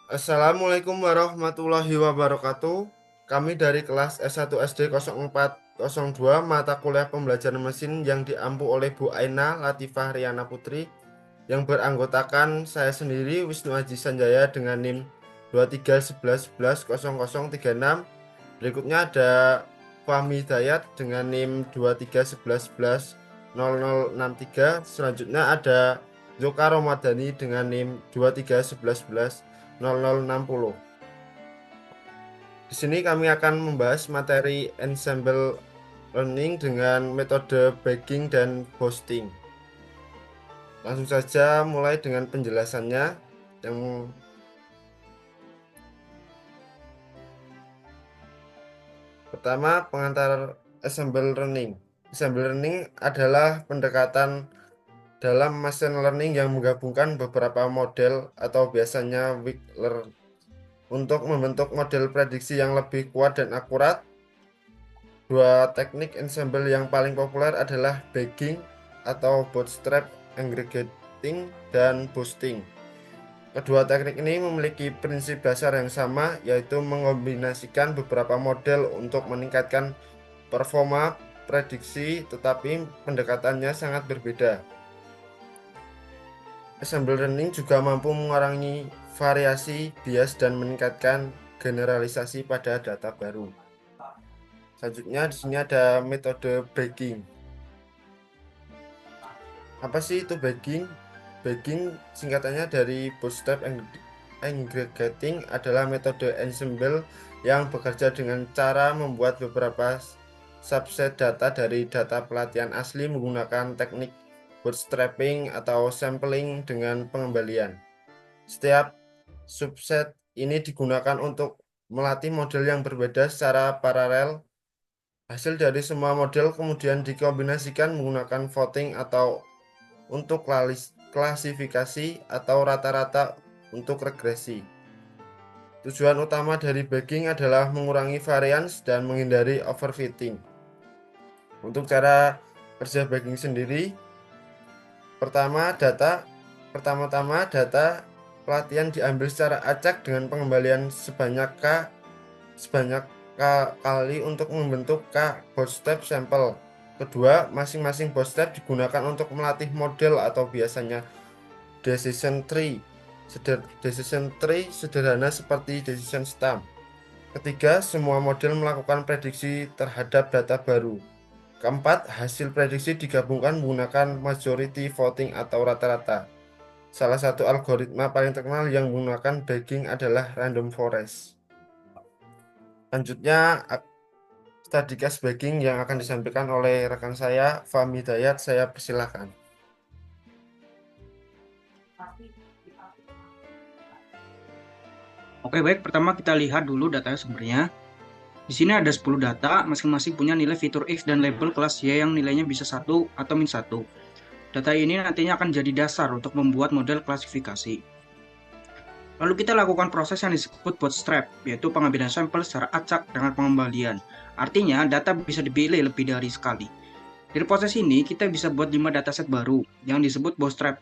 Assalamualaikum warahmatullahi wabarakatuh. Kami dari kelas S1 SD 0402 mata kuliah pembelajaran mesin yang diampu oleh Bu Aina Latifah Riana Putri yang beranggotakan saya sendiri Wisnu Haji Sanjaya dengan NIM 2311110036. Berikutnya ada Fahmi Hidayat dengan NIM 2311110063. Selanjutnya ada Zoka Romadhani dengan NIM 2311110060. Di sini kami akan membahas materi ensemble learning dengan metode bagging dan boosting. Langsung saja mulai dengan penjelasannya. Yang pertama, pengantar ensemble learning. Ensemble learning adalah pendekatan dalam machine learning yang menggabungkan beberapa model atau biasanya Wigler untuk membentuk model prediksi yang lebih kuat dan akurat. Dua teknik ensemble yang paling populer adalah bagging atau bootstrap aggregating dan boosting. Kedua teknik ini memiliki prinsip dasar yang sama, yaitu mengombinasikan beberapa model untuk meningkatkan performa prediksi, tetapi pendekatannya sangat berbeda. Ensemble learning juga mampu mengurangi variasi bias dan meningkatkan generalisasi pada data baru. Selanjutnya di sini ada metode bagging. Apa sih itu bagging? Bagging singkatannya dari bootstrap aggregating adalah metode ensemble yang bekerja dengan cara membuat beberapa subset data dari data pelatihan asli menggunakan teknik bootstrapping atau sampling dengan pengembalian. Setiap subset ini digunakan untuk melatih model yang berbeda secara paralel. Hasil dari semua model kemudian dikombinasikan menggunakan voting atau untuk klasifikasi atau rata-rata untuk regresi. Tujuan utama dari bagging adalah mengurangi varians dan menghindari overfitting. Untuk cara kerja bagging sendiri, pertama-tama data pelatihan diambil secara acak dengan pengembalian sebanyak kali untuk membentuk K bootstrap sampel. Kedua, masing-masing bootstrap digunakan untuk melatih model atau biasanya decision tree. Decision tree sederhana seperti decision stem. Ketiga, semua model melakukan prediksi terhadap data baru. Keempat, hasil prediksi digabungkan menggunakan majority voting atau rata-rata. Salah satu algoritma paling terkenal yang menggunakan bagging adalah random forest. Selanjutnya, study case bagging yang akan disampaikan oleh rekan saya, Fahmi Hidayat. Saya persilahkan. Oke, baik. Pertama kita lihat dulu datanya sumbernya. Di sini ada 10 data, masing-masing punya nilai fitur X dan label kelas Y yang nilainya bisa 1 atau min 1. Data ini nantinya akan jadi dasar untuk membuat model klasifikasi. Lalu kita lakukan proses yang disebut bootstrap, yaitu pengambilan sampel secara acak dengan pengembalian. Artinya, data bisa dipilih lebih dari sekali. Dari proses ini, kita bisa buat 5 dataset baru yang disebut bootstrap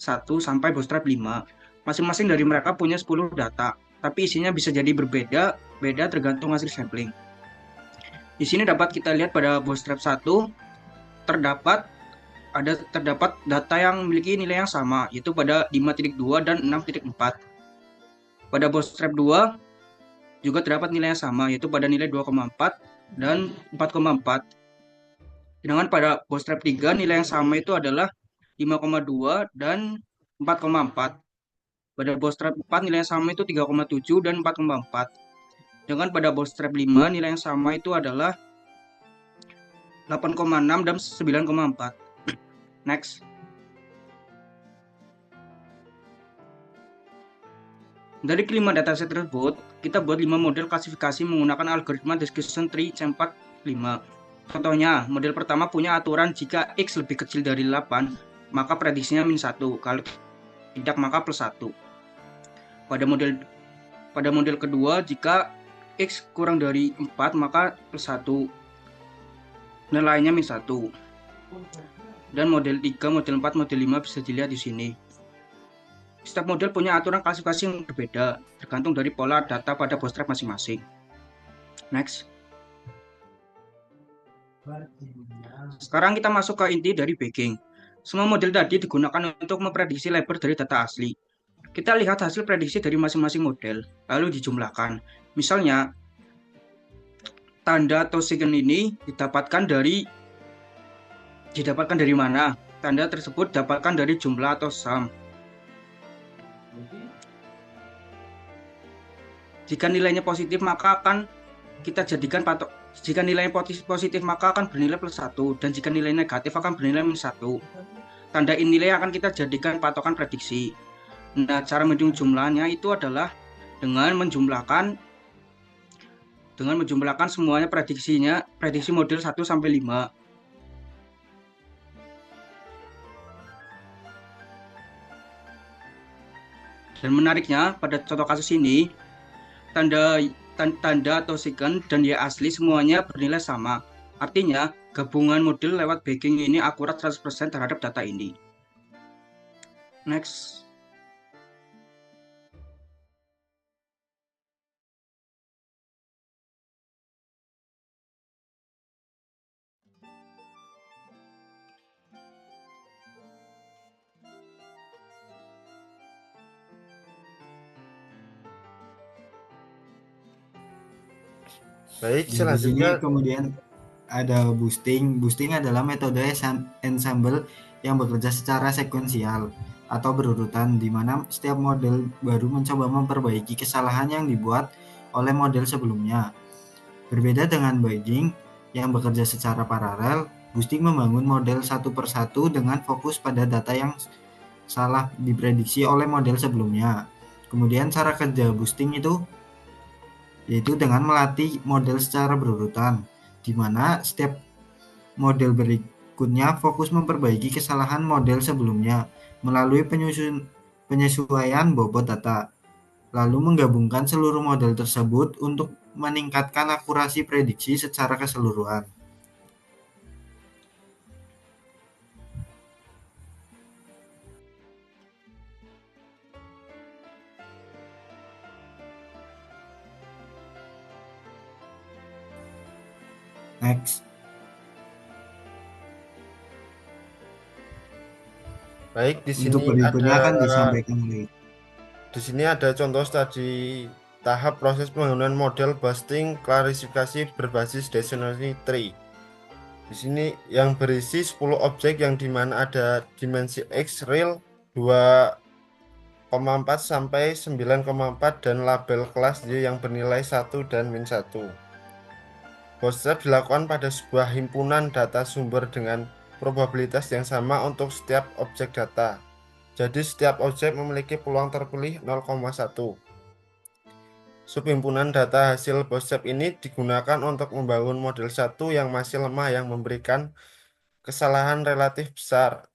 1 sampai bootstrap 5. Masing-masing dari mereka punya 10 data, tapi isinya bisa jadi berbeda tergantung hasil sampling. Di sini dapat kita lihat pada bootstrap 1 terdapat data yang memiliki nilai yang sama, yaitu pada 5.2 dan 6.4. Pada bootstrap 2 juga terdapat nilai yang sama, yaitu pada nilai 2,4 dan 4,4. Sedangkan pada bootstrap 3 nilai yang sama itu adalah 5,2 dan 4,4. Pada bootstrap 4 nilai yang sama itu 3,7 dan 4,4. Dengan pada bootstrap 5 nilai yang sama itu adalah 8,6 dan 9,4. Next. Dari kelima dataset tersebut, kita buat 5 model klasifikasi menggunakan algoritma decision tree C45. Contohnya, model pertama punya aturan jika X lebih kecil dari 8, maka prediksinya min 1, kalau tidak maka plus 1. Pada model kedua, jika X kurang dari 4, maka plus 1, nilainya min 1. Dan model 3, model 4, model 5 bisa dilihat di sini. Setiap model punya aturan klasifikasi yang berbeda, tergantung dari pola data pada bootstrap masing-masing. Next. Sekarang kita masuk ke inti dari bagging. Semua model tadi digunakan untuk memprediksi label dari data asli. Kita lihat hasil prediksi dari masing-masing model, lalu dijumlahkan. Misalnya, tanda token ini didapatkan dari mana? Tanda tersebut didapatkan dari jumlah atau sum. Jika nilainya positif, maka akan kita jadikan patok. Jika nilainya positif, maka akan bernilai +1, dan jika nilai negatif akan bernilai -1. Tanda nilai akan kita jadikan patokan prediksi. Nah, cara menghitung jumlahnya itu adalah dengan menjumlahkan semuanya prediksi model 1 sampai 5. Dan menariknya, pada contoh kasus ini, tanda atau second dan ya asli semuanya bernilai sama. Artinya, gabungan model lewat bagging ini akurat 100% terhadap data ini. Next. Baik, Ya, di sini selanjutnya kemudian ada boosting. Boosting adalah metode ensemble yang bekerja secara sekuensial atau berurutan, di mana setiap model baru mencoba memperbaiki kesalahan yang dibuat oleh model sebelumnya. Berbeda dengan bagging yang bekerja secara paralel, boosting membangun model satu persatu dengan fokus pada data yang salah diprediksi oleh model sebelumnya. Kemudian cara kerja boosting itu yaitu dengan melatih model secara berurutan, di mana setiap model berikutnya fokus memperbaiki kesalahan model sebelumnya melalui penyesuaian bobot data, lalu menggabungkan seluruh model tersebut untuk meningkatkan akurasi prediksi secara keseluruhan. Next. baik di Untuk sini berikutnya ada akan disampaikan oleh contoh studi tahap proses penggunaan model boosting klasifikasi berbasis dictionary tree. Di sini yang berisi 10 objek yang dimana ada dimensi X real 2,4 sampai 9,4 dan label kelas Y yang bernilai 1 dan -1. Bootstrap dilakukan pada sebuah himpunan data sumber dengan probabilitas yang sama untuk setiap objek data. Jadi setiap objek memiliki peluang terpilih 0,1. Subhimpunan data hasil bootstrap ini digunakan untuk membangun model 1 yang masih lemah yang memberikan kesalahan relatif besar.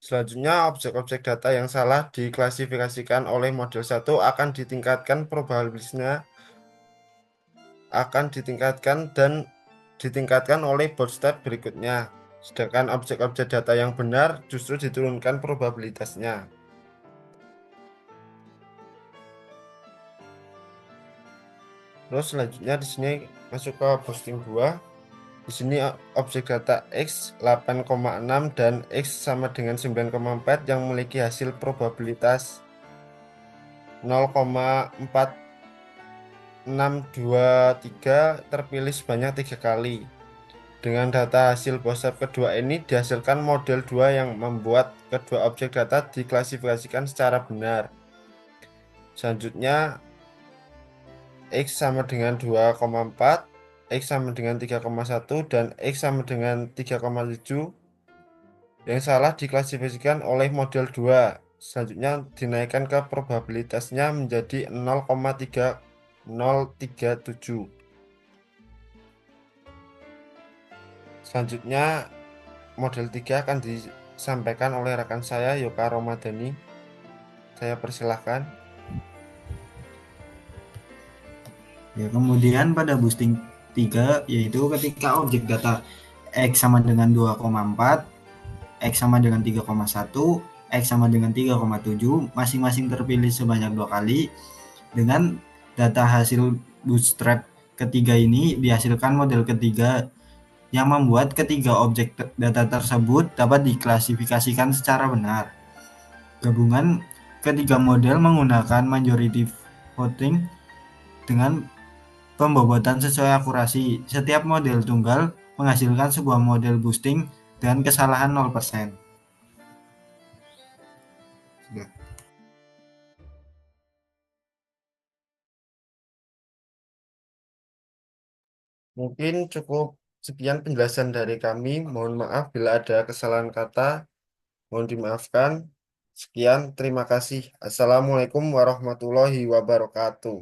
Selanjutnya, objek-objek data yang salah diklasifikasikan oleh model 1 akan ditingkatkan probabilitasnya ditingkatkan oleh bootstrap berikutnya. Sedangkan objek-objek data yang benar justru diturunkan probabilitasnya. Terus selanjutnya di sini masuk ke boosting 2. Di sini objek data X 8,6 dan X sama dengan 9,4 yang memiliki hasil probabilitas 0,4623 terpilih sebanyak 3 kali. Dengan data hasil bootstrap kedua ini dihasilkan model 2 yang membuat kedua objek data diklasifikasikan secara benar. Selanjutnya X sama dengan 2,4, X sama dengan 3,1, dan X sama dengan 3,7 yang salah diklasifikasikan oleh model 2. Selanjutnya dinaikkan ke probabilitasnya menjadi 0,3037. Selanjutnya model 3 akan disampaikan oleh rekan saya Yoka Romadhani. Saya persilahkan. Ya, kemudian pada boosting 3 yaitu ketika objek data X sama dengan 2,4, X sama dengan 3,1, X sama dengan 3,7, masing-masing terpilih sebanyak 2 kali. Dengan data hasil bootstrap ketiga ini dihasilkan model ketiga yang membuat ketiga objek data tersebut dapat diklasifikasikan secara benar. Gabungan ketiga model menggunakan majority voting dengan pembobotan sesuai akurasi. Setiap model tunggal menghasilkan sebuah model boosting dengan kesalahan 0%. Sudah. Mungkin cukup sekian penjelasan dari kami. Mohon maaf bila ada kesalahan kata. Mohon dimaafkan. Sekian, terima kasih. Assalamualaikum warahmatullahi wabarakatuh.